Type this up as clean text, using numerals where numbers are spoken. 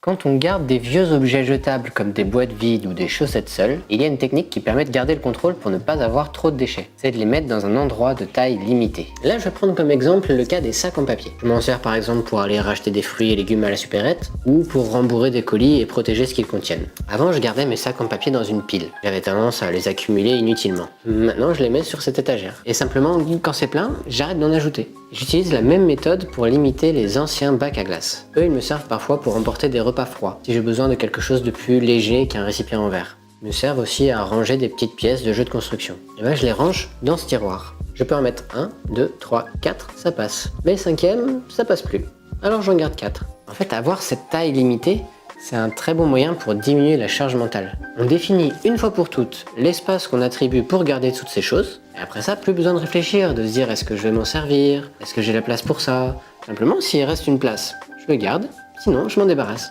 Quand on garde des vieux objets jetables comme des boîtes vides ou des chaussettes seules, il y a une technique qui permet de garder le contrôle pour ne pas avoir trop de déchets. C'est de les mettre dans un endroit de taille limitée. Là, je vais prendre comme exemple le cas des sacs en papier. Je m'en sers par exemple pour aller racheter des fruits et légumes à la supérette ou pour rembourrer des colis et protéger ce qu'ils contiennent. Avant, je gardais mes sacs en papier dans une pile. J'avais tendance à les accumuler inutilement. Maintenant, je les mets sur cette étagère. Et simplement, quand c'est plein, j'arrête d'en ajouter. J'utilise la même méthode pour limiter les anciens bacs à glace. Eux, ils me servent parfois pour emporter des repas froids, si j'ai besoin de quelque chose de plus léger qu'un récipient en verre. Ils me servent aussi à ranger des petites pièces de jeux de construction. Et ben, je les range dans ce tiroir. Je peux en mettre 1, 2, 3, 4, ça passe. Mais le cinquième, ça passe plus. Alors j'en garde 4. En fait, avoir cette taille limitée, c'est un très bon moyen pour diminuer la charge mentale. On définit une fois pour toutes l'espace qu'on attribue pour garder toutes ces choses, et après ça, plus besoin de réfléchir, de se dire est-ce que je vais m'en servir, est-ce que j'ai la place pour ça. Simplement, s'il reste une place, je le garde, sinon je m'en débarrasse.